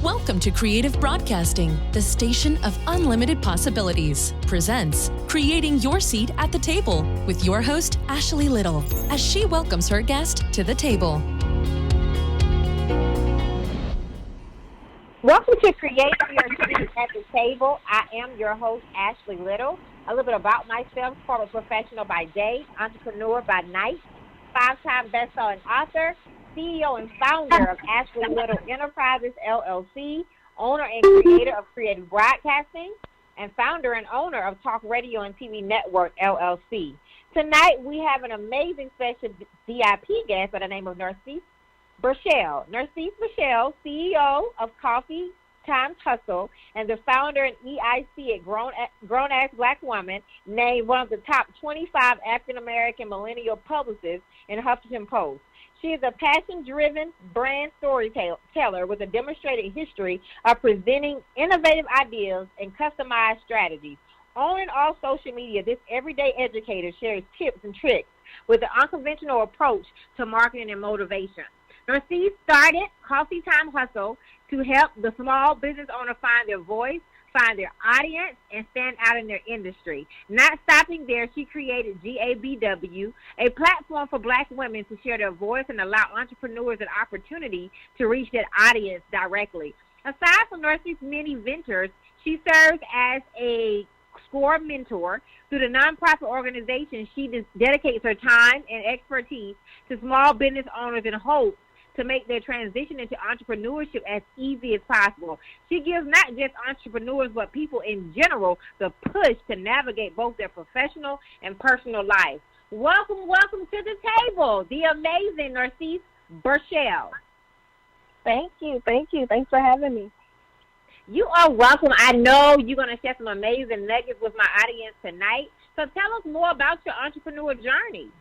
Welcome to Creative Broadcasting, the station of unlimited possibilities. Presents Creating Your Seat at the Table with your host, Ashley Little, as she welcomes her guest to the table. Welcome to Creating Your Seat at the Table. I am your host, Ashley Little. A little bit about myself: corporate professional by day, entrepreneur by night, 5-time best-selling author, CEO and founder of Ashley Little Enterprises, LLC, owner and creator of Creative Broadcasting, and founder and owner of Talk Radio and TV Network, LLC. Tonight, we have an amazing special VIP guest by the name of Narcisse Burchell. Narcisse Burchell, CEO of Coffee Time Hustle and the founder and EIC at Grown-Ass Black Woman, named one of the top 25 African-American millennial publicists in Huffington Post. She is a passion-driven brand storyteller with a demonstrated history of presenting innovative ideas and customized strategies. On and off social media, this everyday educator shares tips and tricks with an unconventional approach to marketing and motivation. Narcisse started Coffee Time Hustle to help the small business owner find their voice, find their audience, and stand out in their industry. Not stopping there, she created GABW, a platform for black women to share their voice and allow entrepreneurs an opportunity to reach that audience directly. Aside from Narcisse's many ventures, she serves as a SCORE mentor. Through the nonprofit organization, she dedicates her time and expertise to small business owners in hopes to make their transition into entrepreneurship as easy as possible. She gives not just entrepreneurs, but people in general, the push to navigate both their professional and personal life. Welcome to the table, the amazing Narcisse Burchell. Thank you. Thanks for having me. You are welcome. I know you're going to share some amazing nuggets with my audience tonight. So tell us more about your entrepreneur journey.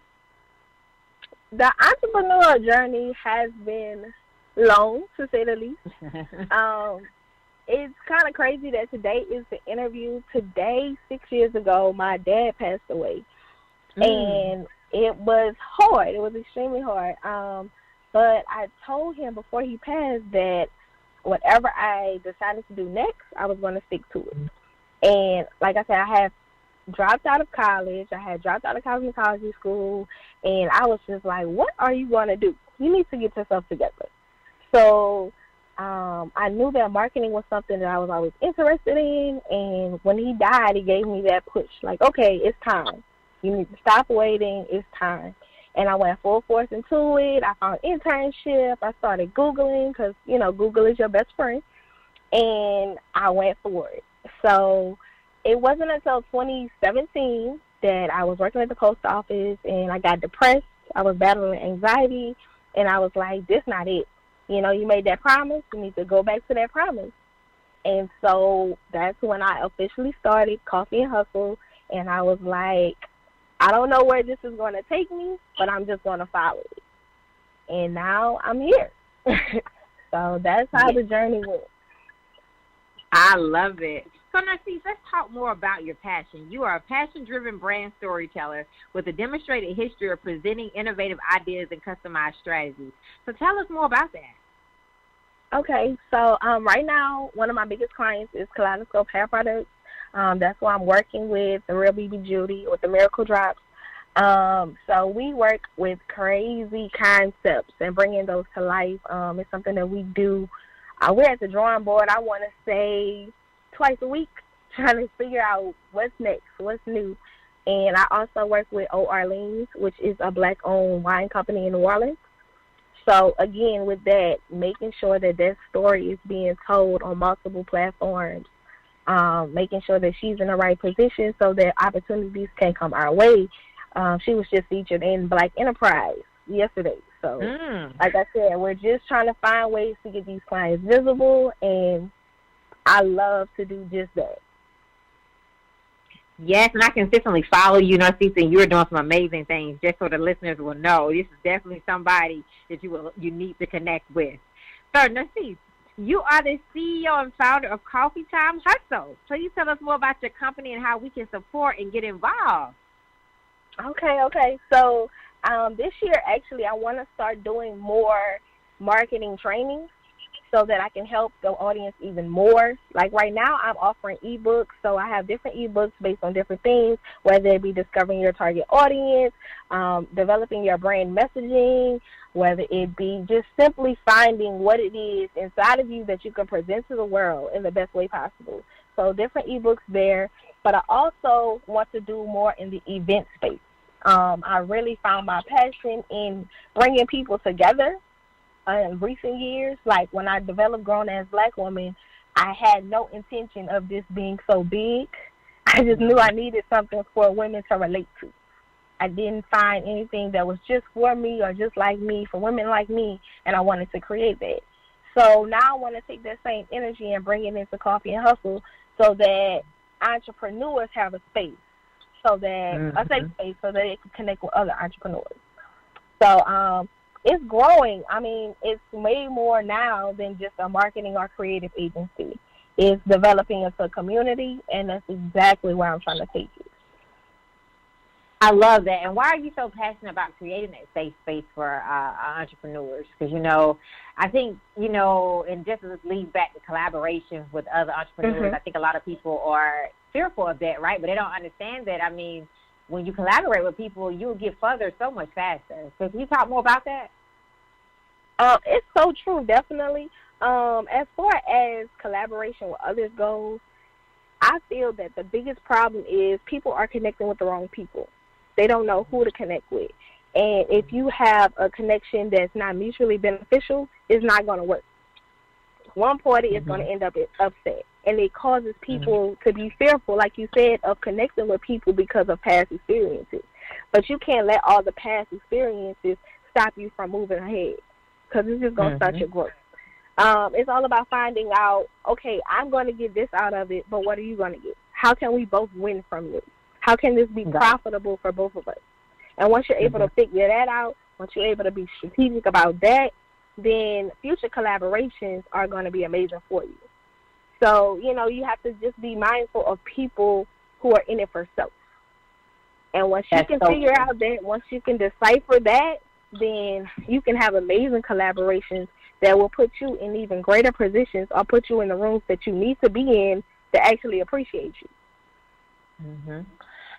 The entrepreneur journey has been long, to say the least. It's kind of crazy that today is the interview. Today, 6 years ago, my dad passed away. And it was hard. It was extremely hard. But I told him before he passed that whatever I decided to do next, I was going to stick to it. And like I said, I have dropped out of college. I had dropped out of cosmetology school, and I was just like, what are you going to do? You need to get yourself together. So I knew that marketing was something that I was always interested in, and when he died, he gave me that push, like, okay, it's time. You need to stop waiting. It's time. And I went full force into it. I found an internship. I started Googling because, you know, Google is your best friend, and I went for it. So it wasn't until 2017 that I was working at the post office and I got depressed. I was battling anxiety, and I was like, this not it. You know, you made that promise. You need to go back to that promise. And so that's when I officially started Coffee and Hustle, and I was like, I don't know where this is going to take me, but I'm just going to follow it. And now I'm here. So that's how the journey went. I love it. So, Narcisse, let's talk more about your passion. You are a passion-driven brand storyteller with a demonstrated history of presenting innovative ideas and customized strategies. So tell us more about that. Okay, so right now, one of my biggest clients is Kaleidoscope Hair Products. That's why I'm working with the Real BB Judy with the Miracle Drops. So we work with crazy concepts and bringing those to life. It's something that we do. We're at the drawing board, I want to say, twice a week, trying to figure out what's next, what's new. And I also work with Orleans, which is a black-owned wine company in New Orleans. So, again, with that, making sure that that story is being told on multiple platforms, making sure that she's in the right position so that opportunities can come our way. She was just featured in Black Enterprise yesterday. So, like I said, we're just trying to find ways to get these clients visible, and I love to do just that. Yes, and I consistently follow you, Narcisse, and you're doing some amazing things, just so the listeners will know this is definitely somebody that you need to connect with. So, Narcisse, you are the CEO and founder of Coffee Time Hustle. Please tell us more about your company and how we can support and get involved. Okay. So this year, actually, I want to start doing more marketing training. so that I can help the audience even more. Like right now, I'm offering ebooks, so I have different ebooks based on different things, whether it be discovering your target audience, developing your brand messaging, whether it be just simply finding what it is inside of you that you can present to the world in the best way possible. So different ebooks there, but I also want to do more in the event space. I really found my passion in bringing people together in recent years. Like when I developed Grown As Black Woman, I had no intention of this being so big. I just knew I needed something for women to relate to. I didn't find anything that was just for me or just like me, for women like me, and I wanted to create that. So now I want to take that same energy and bring it into Coffee and Hustle so that entrepreneurs have a space, so that a safe space, so that they can connect with other entrepreneurs. So it's growing. I mean, it's way more now than just a marketing or creative agency. It's developing into a community, and that's exactly where I'm trying to take it. I love that. And why are you so passionate about creating that safe space for entrepreneurs? Because, I think, and just to lead back to collaborations with other entrepreneurs, I think a lot of people are fearful of that, right? But they don't understand that. I mean, when you collaborate with people, you'll get further so much faster. So can you talk more about that? It's so true, definitely. As far as collaboration with others goes, I feel that the biggest problem is people are connecting with the wrong people. They don't know who to connect with. And if you have a connection that's not mutually beneficial, it's not going to work. One party is going to end up upset. And it causes people to be fearful, like you said, of connecting with people because of past experiences. But you can't let all the past experiences stop you from moving ahead, because it's just going to start your growth. It's all about finding out, okay, I'm going to get this out of it, but what are you going to get? How can we both win from this? How can this be profitable for both of us? And once you're able to figure that out, once you're able to be strategic about that, then future collaborations are going to be amazing for you. So, you have to just be mindful of people who are in it for self. And once you can figure out that, once you can decipher that, then you can have amazing collaborations that will put you in even greater positions or put you in the rooms that you need to be in to actually appreciate you.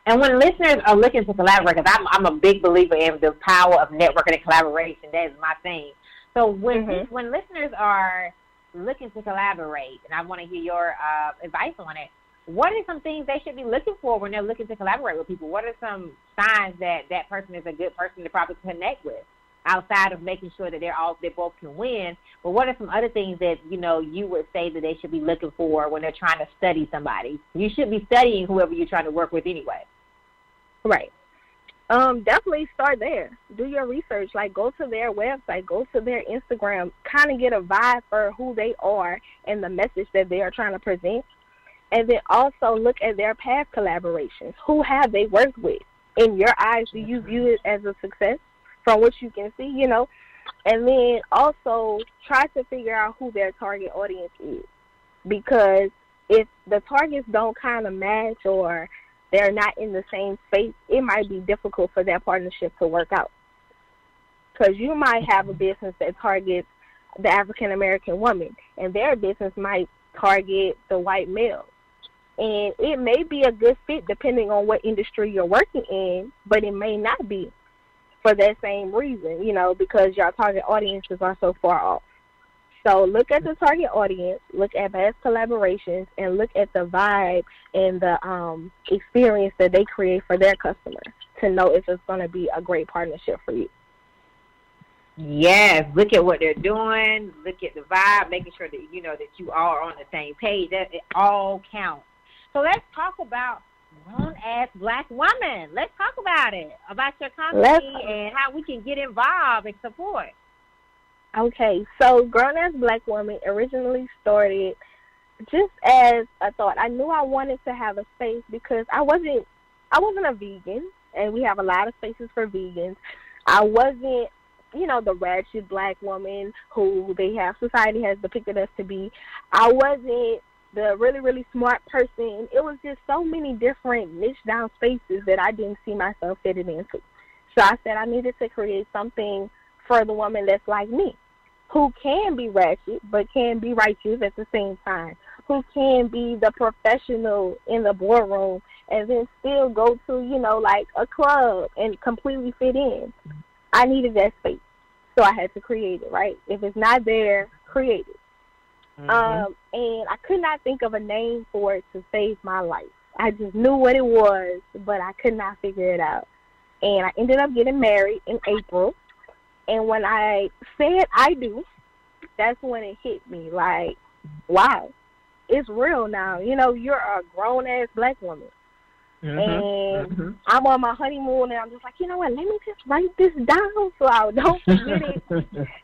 And when listeners are looking to collaborate, because I'm a big believer in the power of networking and collaboration, that is my thing. So when listeners are looking to collaborate, and I want to hear your advice on it, what are some things they should be looking for when they're looking to collaborate with people? What are some signs that that person is a good person to probably connect with, outside of making sure that they both can win? But what are some other things that, you would say that they should be looking for when they're trying to study somebody? You should be studying whoever you're trying to work with anyway. Right. Definitely start there. Do your research. Like, go to their website, go to their Instagram, kind of get a vibe for who they are and the message that they are trying to present. And then also look at their past collaborations. Who have they worked with? In your eyes, do you view it as a success from what you can see, And then also try to figure out who their target audience is. Because if the targets don't kind of match or they're not in the same space, it might be difficult for that partnership to work out. Because you might have a business that targets the African-American woman, and their business might target the white male. And it may be a good fit depending on what industry you're working in, but it may not be for that same reason, because your target audiences are so far off. So look at the target audience, look at past collaborations, and look at the vibe and the experience that they create for their customers to know if it's going to be a great partnership for you. Yes, look at what they're doing, look at the vibe, making sure that that you all are on the same page. That it all counts. So let's talk about Grown As Black Woman. Let's talk about it, about your company and how we can get involved and support. Okay, so Grown As Black Woman originally started just as a thought. I knew I wanted to have a space because I wasn't a vegan, and we have a lot of spaces for vegans. I wasn't, the ratchet black woman who society has depicted us to be. I wasn't the really, really smart person. It was just so many different niche down spaces that I didn't see myself fitting into. So I said I needed to create something for the woman that's like me. who can be ratchet but can be righteous at the same time, who can be the professional in the boardroom and then still go to, like a club and completely fit in. I needed that space, so I had to create it, right? If it's not there, create it. And I could not think of a name for it to save my life. I just knew what it was, but I could not figure it out. And I ended up getting married in April. And when I said I do, that's when it hit me. Like, wow, it's real now. You're a grown-ass black woman. And I'm on my honeymoon, and I'm just like, you know what, let me just write this down so I don't forget it.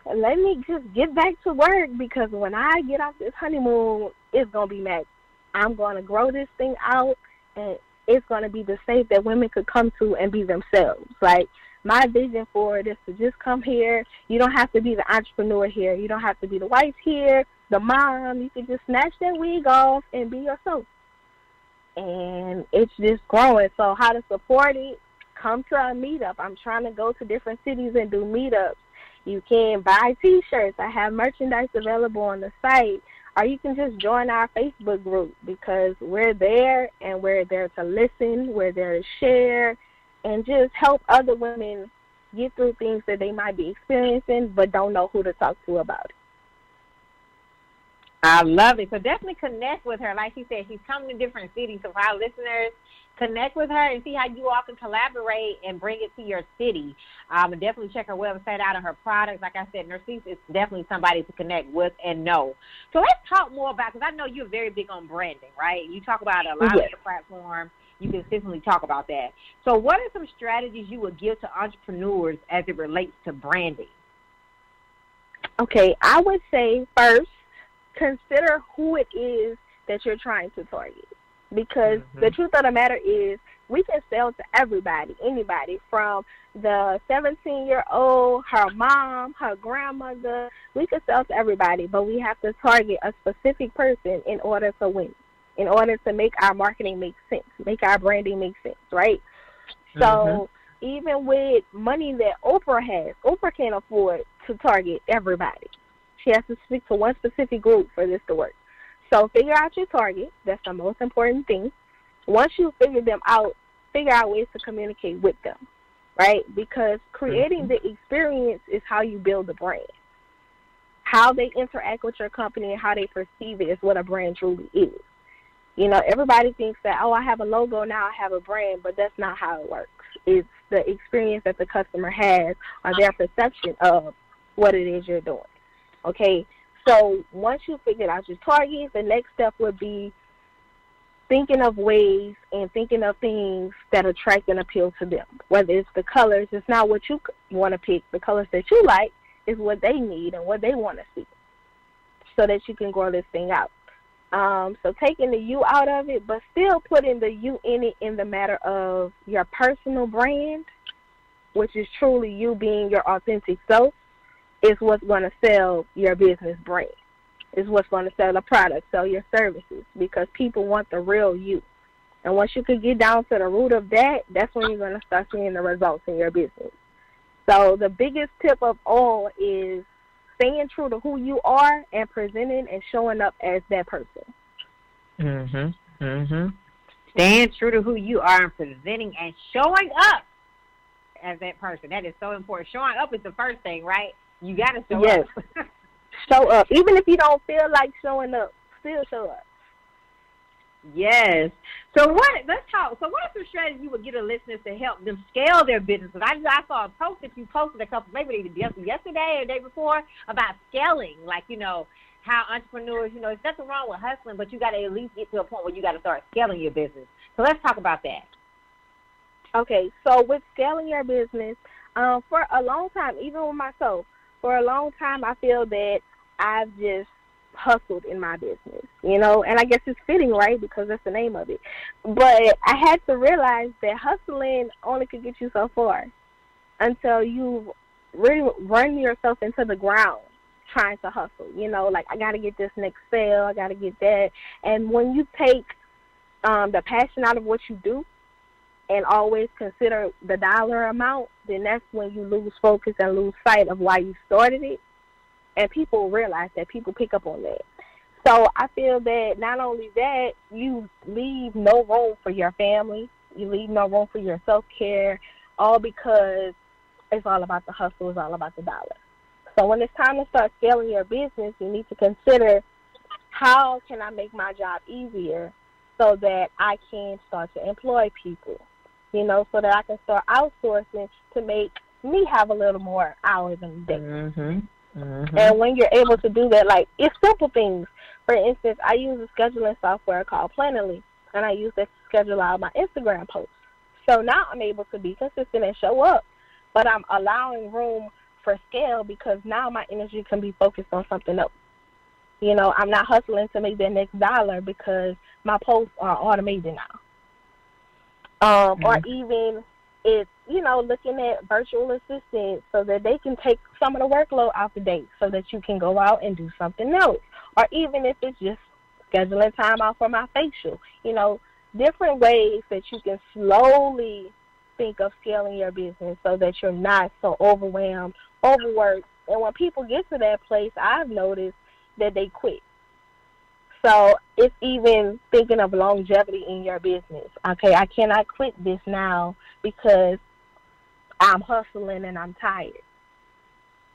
And let me just get back to work, because when I get off this honeymoon, it's going to be magic. I'm going to grow this thing out, and it's going to be the safe that women could come to and be themselves. Like, my vision for it is to just come here. You don't have to be the entrepreneur here. You don't have to be the wife here, the mom. You can just snatch that wig off and be yourself. And it's just growing. So how to support it, come to a meetup. I'm trying to go to different cities and do meetups. You can buy T-shirts. I have merchandise available on the site. Or you can just join our Facebook group, because we're there and we're there to listen. We're there to share and just help other women get through things that they might be experiencing but don't know who to talk to about it. I love it. So definitely connect with her. Like she said, she's coming to different cities. So for our listeners, connect with her and see how you all can collaborate and bring it to your city. And definitely check her website out and her products. Like I said, Narcisse is definitely somebody to connect with and know. So let's talk more about, because I know you're very big on branding, right? You talk about a lot on your platform. You consistently talk about that. So what are some strategies you would give to entrepreneurs as it relates to branding? Okay, I would say first, consider who it is that you're trying to target. Because the truth of the matter is, we can sell to everybody, anybody, from the 17-year-old, her mom, her grandmother. We can sell to everybody, but we have to target a specific person in order to win, in order to make our marketing make sense, make our branding make sense, right? So even with money that Oprah has, Oprah can't afford to target everybody. She has to speak to one specific group for this to work. So figure out your target. That's the most important thing. Once you figure them out, figure out ways to communicate with them, right? Because creating the experience is how you build a brand. How they interact with your company and how they perceive it is what a brand truly is. Everybody thinks that, oh, I have a logo, now I have a brand, but that's not how it works. It's the experience that the customer has or their perception of what it is you're doing. Okay, so once you figured out your target, the next step would be thinking of ways and thinking of things that attract and appeal to them. Whether it's the colors, it's not what you want to pick. The colors that you like is what they need and what they want to see, so that you can grow this thing out. So taking the you out of it, but still putting the you in it in the matter of your personal brand, which is truly you being your authentic self, is what's going to sell your business brand. Is what's going to sell the product, sell your services, because people want the real you. And once you can get down to the root of that, that's when you're going to start seeing the results in your business. So the biggest tip of all is staying true to who you are and presenting and showing up as that person. Staying true to who you are and presenting and showing up as that person. That is so important. Showing up is the first thing, right? You got to show up. Show up. Even if you don't feel like showing up, still show up. Yes. So let's talk. So what are some strategies you would give the listeners to help them scale their businesses? I saw a post that you posted a couple, maybe yesterday or the day before, about scaling. Like, how entrepreneurs, there's nothing wrong with hustling, but you got to at least get to a point where you got to start scaling your business. So let's talk about that. Okay. So with scaling your business, for a long time, even with myself, for a long time, I feel that I've just hustled in my business, and I guess it's fitting, right, because that's the name of it. But I had to realize that hustling only could get you so far until you really run yourself into the ground trying to hustle. Like, I got to get this next sale, I got to get that. And when you take the passion out of what you do and always consider the dollar amount, then that's when you lose focus and lose sight of why you started it. And people realize that. People pick up on that. So I feel that not only that, you leave no room for your family. You leave no room for your self-care, all because it's all about the hustle. It's all about the dollar. So when it's time to start scaling your business, you need to consider, how can I make my job easier so that I can start to employ people, so that I can start outsourcing to make me have a little more hours in the day. And when you're able to do that, like, it's simple things. For instance, I use a scheduling software called Planoly, and I use that to schedule out my Instagram posts. So now I'm able to be consistent and show up, but I'm allowing room for scale because now my energy can be focused on something else. I'm not hustling to make that next dollar because my posts are automated now. Or even it's, looking at virtual assistants so that they can take some of the workload off the day so that you can go out and do something else. Or even if it's just scheduling time out for my facial, different ways that you can slowly think of scaling your business so that you're not so overwhelmed, overworked. And when people get to that place, I've noticed that they quit. So it's even thinking of longevity in your business. Okay, I cannot quit this now because I'm hustling and I'm tired.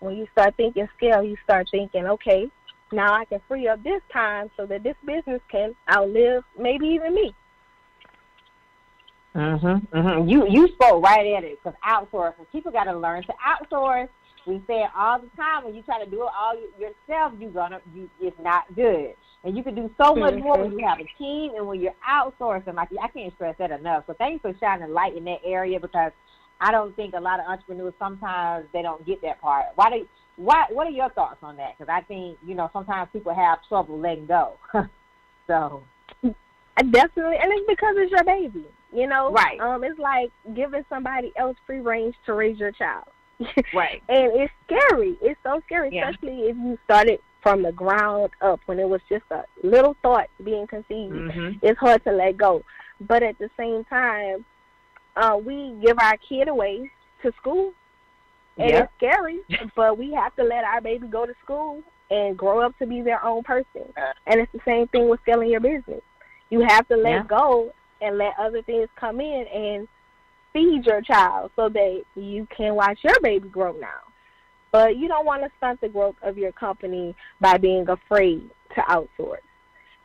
When you start thinking scale, you start thinking, okay, now I can free up this time so that this business can outlive maybe even me. You spoke right at it, because outsourcing, people got to learn to outsource. We say it all the time. When you try to do it all yourself, it's not good. And you can do so much more when you have a team and when you're outsourcing. Like, I can't stress that enough. So thanks for shining light in that area, because I don't think a lot of entrepreneurs, sometimes they don't get that part. What are your thoughts on that? Because I think, sometimes people have trouble letting go. So definitely, and it's because it's your baby, Right. It's like giving somebody else free range to raise your child. Right. And it's scary. It's so scary, especially if you started from the ground up when it was just a little thought being conceived. It's hard to let go. But at the same time, we give our kid away to school, and it's scary, but we have to let our baby go to school and grow up to be their own person. And it's the same thing with scaling your business. You have to let go and let other things come in and feed your child so that you can watch your baby grow now. But you don't want to stunt the growth of your company by being afraid to outsource.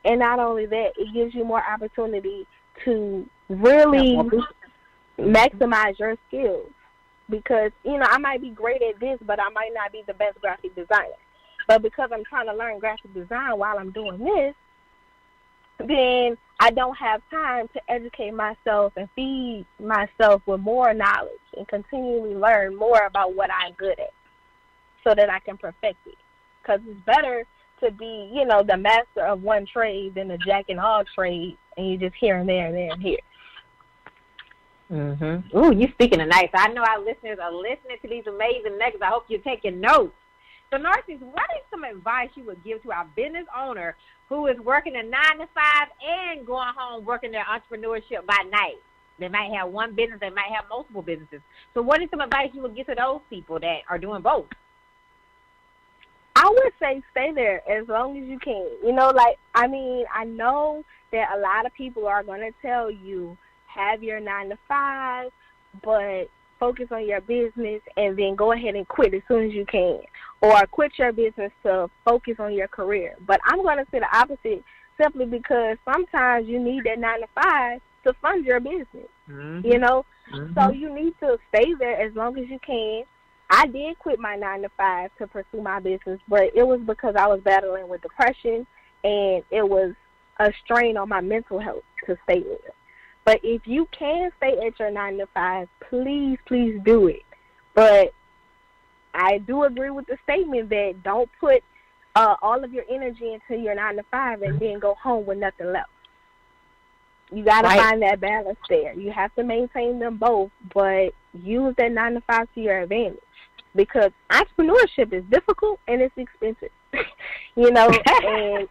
And not only that, it gives you more opportunity to really maximize your skills. Because, I might be great at this, but I might not be the best graphic designer. But because I'm trying to learn graphic design while I'm doing this, then I don't have time to educate myself and feed myself with more knowledge and continually learn more about what I'm good at so that I can perfect it. Because it's better to be, the master of one trade than a jack in all trades, and you just here and there and there and here. Ooh, you speaking tonight. So I know our listeners are listening to these amazing nuggets. I hope you're taking notes. So, Narcisse, what is some advice you would give to our business owner who is working a 9-to-5 and going home working their entrepreneurship by night? They might have one business. They might have multiple businesses. So what is some advice you would give to those people that are doing both? I would say stay there as long as you can. I know that a lot of people are going to tell you, have your 9-to-5, but focus on your business and then go ahead and quit as soon as you can. Or quit your business to focus on your career. But I'm going to say the opposite simply because sometimes you need that 9-to-5 to fund your business, So you need to stay there as long as you can. I did quit my 9-to-5 to pursue my business, but it was because I was battling with depression and it was a strain on my mental health to stay there. But if you can stay at your 9-to-5, please, please do it. But I do agree with the statement that don't put all of your energy into your 9-to-5 and then go home with nothing left. You got to find that balance there. You have to maintain them both, but use that 9-to-5 to your advantage. Because entrepreneurship is difficult and it's expensive, and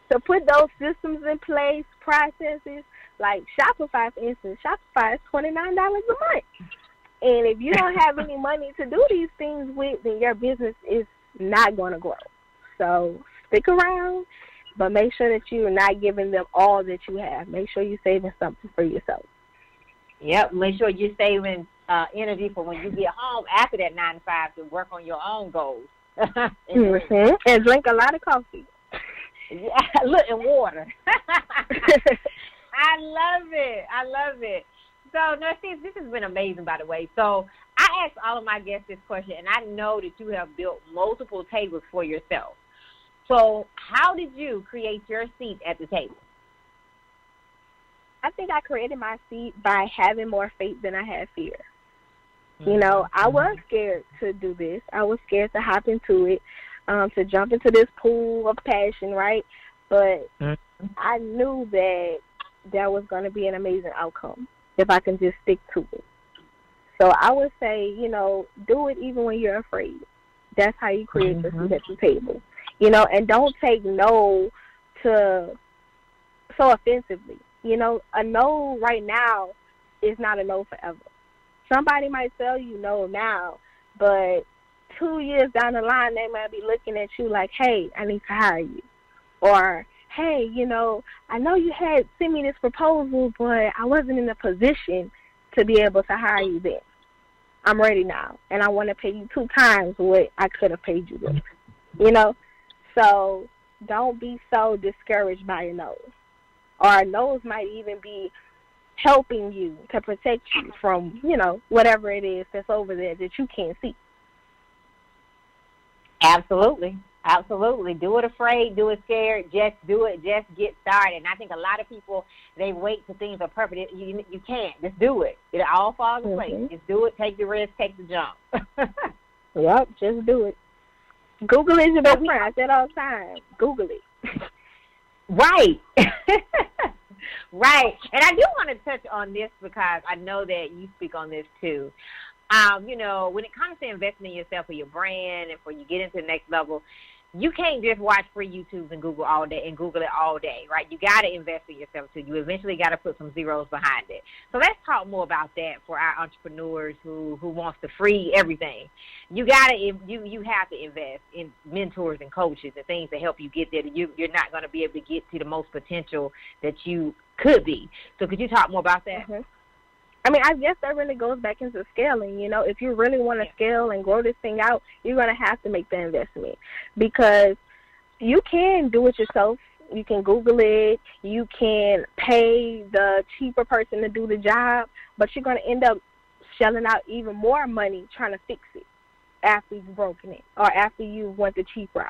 to put those systems in place, processes, like Shopify, for instance, Shopify is $29 a month. And if you don't have any money to do these things with, then your business is not going to grow. So stick around, but make sure that you're not giving them all that you have. Make sure you're saving something for yourself. Yep, make sure you're saving energy for when you get home after that 9 to 5 to work on your own goals. And drink a lot of coffee. Yeah, look, and water. I love it. So, Narcisse, this has been amazing, by the way. So, I asked all of my guests this question, and I know that you have built multiple tables for yourself. So, how did you create your seat at the table? I think I created my seat by having more faith than I had fear. You know, I was scared to do this. I was scared to hop into it, to jump into this pool of passion, right? But I knew that there was going to be an amazing outcome if I can just stick to it. So I would say, you know, do it even when you're afraid. That's how you create your seat at the table. You know, and don't take no to so offensively. You know, a no right now is not a no forever. Somebody might tell you no now, but 2 years down the line, they might be looking at you like, hey, I need to hire you. Or, hey, you know, I know you had sent me this proposal, but I wasn't in a position to be able to hire you then. I'm ready now, and I want to pay you 2 times what I could have paid you then. You know? So don't be so discouraged by a no. Or no's might even be helping you to protect you from, you know, whatever it is that's over there that you can't see. Absolutely. Do it afraid, do it scared, just do it, just get started. And I think a lot of people, they wait till things are perfect. You can't. Just do it. It all falls in place. Just do it, take the risk, take the jump. Yep, just do it. Google is your best friend. I say it all the time. Google it. Right. Right. And I do want to touch on this because I know that you speak on this too. You know, when it comes to investing in yourself for your brand and for you get into the next level, you can't just watch free YouTubes and Google it all day, right? You got to invest in yourself too. You eventually got to put some zeros behind it. So let's talk more about that for our entrepreneurs who wants to free everything. You have to invest in mentors and coaches and things to help you get there. You're not going to be able to get to the most potential that you could be. So could you talk more about that? I mean, I guess that really goes back into scaling. You know, if you really want to scale and grow this thing out, you're going to have to make the investment because you can do it yourself. You can Google it. You can pay the cheaper person to do the job, but you're going to end up shelling out even more money trying to fix it after you've broken it or after you went the cheap route.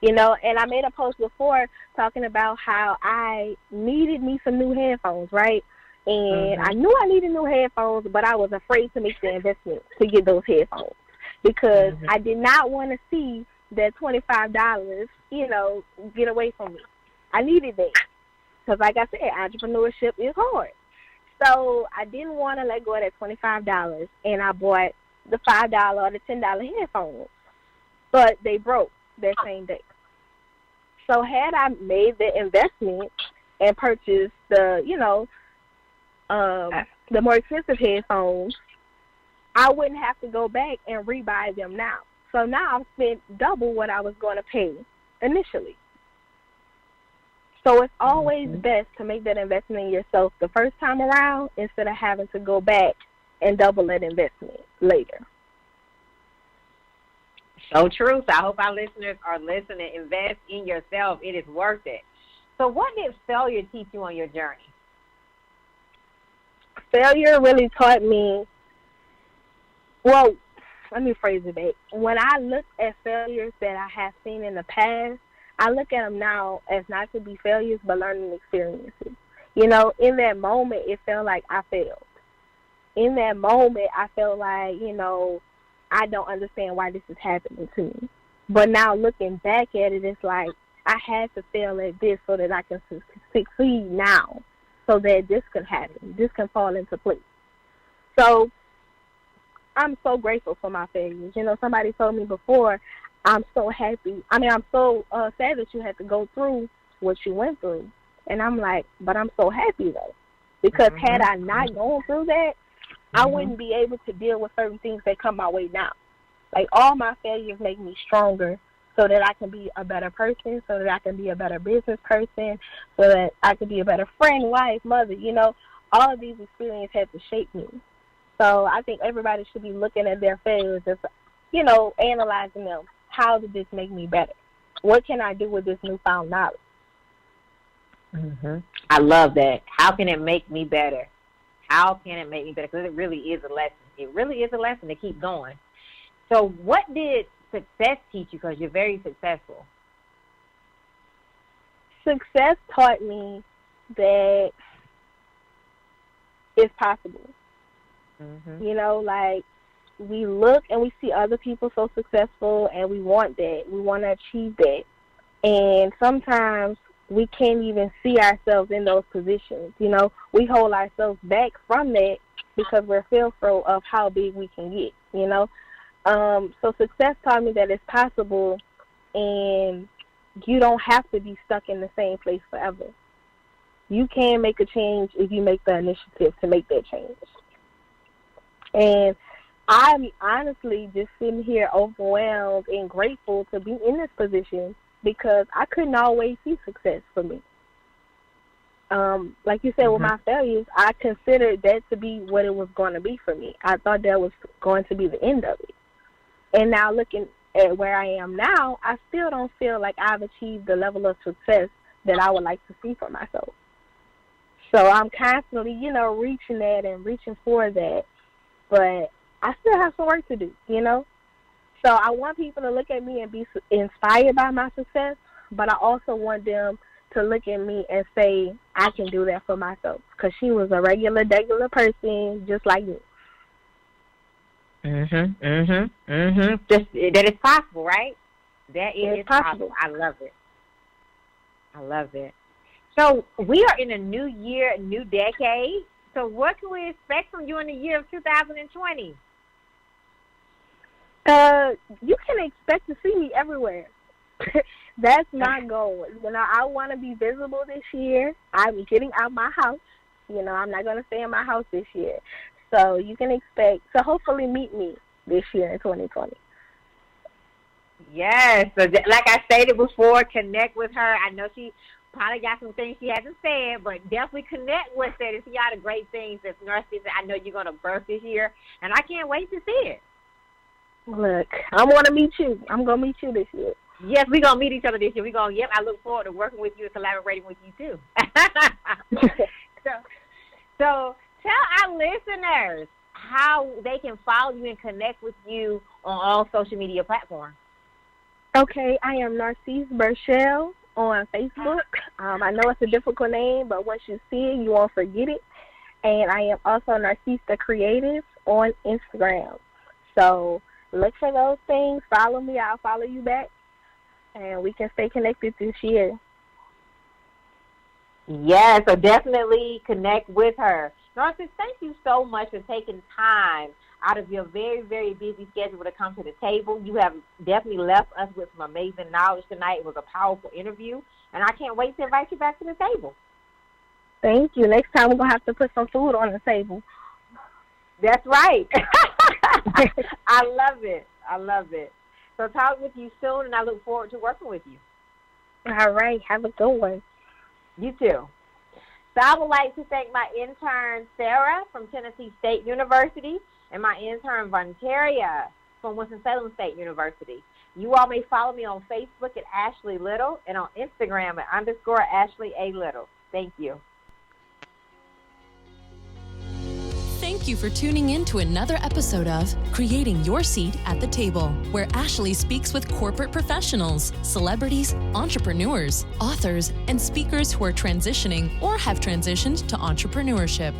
You know, and I made a post before talking about how I needed me some new headphones, right? And I knew I needed new headphones, but I was afraid to make the investment to get those headphones because I did not want to see that $25, you know, get away from me. I needed that because, like I said, entrepreneurship is hard. So I didn't want to let go of that $25, and I bought the $5 or the $10 headphones, but they broke that same day. So had I made the investment and purchased the, you know, the more expensive headphones, I wouldn't have to go back and rebuy them now. So now I've spent double what I was going to pay initially. So it's always best to make that investment in yourself the first time around instead of having to go back and double that investment later. So true. So I hope our listeners are listening. Invest in yourself. It is worth it. So what did failure teach you on your journey? Failure really taught me, well, let me phrase it back. When I look at failures that I have seen in the past, I look at them now as not to be failures but learning experiences. You know, in that moment, it felt like I failed. In that moment, I felt like, you know, I don't understand why this is happening to me. But now looking back at it, it's like I had to fail at this so that I can succeed now. So that this can happen. This can fall into place. So I'm so grateful for my failures. You know, somebody told me before, I'm so happy. I mean, I'm so sad that you had to go through what you went through. And I'm like, but I'm so happy, though. Because had I not gone through that, I wouldn't be able to deal with certain things that come my way now. Like, all my failures make me stronger so that I can be a better person, so that I can be a better business person, so that I can be a better friend, wife, mother. All of these experiences had to shape me. So I think everybody should be looking at their failures, just, analyzing them. How did this make me better? What can I do with this newfound knowledge? Mm-hmm. I love that. How can it make me better? How can it make me better? Because it really is a lesson. It really is a lesson to keep going. So what did success teach you? Because you're very successful. Success taught me that it's possible. Mm-hmm. Like, we look and we see other people so successful, and we want that. We want to achieve that. And sometimes we can't even see ourselves in those positions. We hold ourselves back from that because we're fearful of how big we can get, So success taught me that it's possible, and you don't have to be stuck in the same place forever. You can make a change if you make the initiative to make that change. And I'm honestly just sitting here overwhelmed and grateful to be in this position, because I couldn't always see success for me. Like you said, with my failures, I considered that to be what it was going to be for me. I thought that was going to be the end of it. And now looking at where I am now, I still don't feel like I've achieved the level of success that I would like to see for myself. So I'm constantly, reaching that and reaching for that. But I still have some work to do, So I want people to look at me and be inspired by my success, but I also want them to look at me and say, I can do that for myself, because she was a regular person just like me. Just that it's possible, right? That it is possible. I love it. I love it. So we are in a new year, new decade. So what can we expect from you in the year of 2020? You can expect to see me everywhere. That's my goal. I want to be visible this year. I'm getting out my house. I'm not going to stay in my house this year. So you can expect to hopefully meet me this year in 2020. Yes. So like I stated before, connect with her. I know she probably got some things she hasn't said, but definitely connect with her to see all the great things that Narcisse, I know you're going to birth this year. And I can't wait to see it. Look, I want to meet you. I'm going to meet you this year. Yes, we're going to meet each other this year. I look forward to working with you and collaborating with you, too. So tell our listeners how they can follow you and connect with you on all social media platforms. Okay, I am Narcisse Burchell on Facebook. I know it's a difficult name, but once you see it, you won't forget it. And I am also Narcisse the Creative on Instagram. So look for those things. Follow me. I'll follow you back. And we can stay connected this year. Yeah, so definitely connect with her. Narcisse, thank you so much for taking time out of your very, very busy schedule to come to the table. You have definitely left us with some amazing knowledge tonight. It was a powerful interview, and I can't wait to invite you back to the table. Thank you. Next time we're going to have to put some food on the table. That's right. I love it. I love it. So talk with you soon, and I look forward to working with you. All right. Have a good one. You too. So I would like to thank my intern, Sarah, from Tennessee State University, and my intern, Vontaria, from Winston-Salem State University. You all may follow me on Facebook at Ashley Little and on Instagram at _Ashley A. Little. Thank you. Thank you for tuning in to another episode of Creating Your Seat at the Table, where Ashley speaks with corporate professionals, celebrities, entrepreneurs, authors, and speakers who are transitioning or have transitioned to entrepreneurship.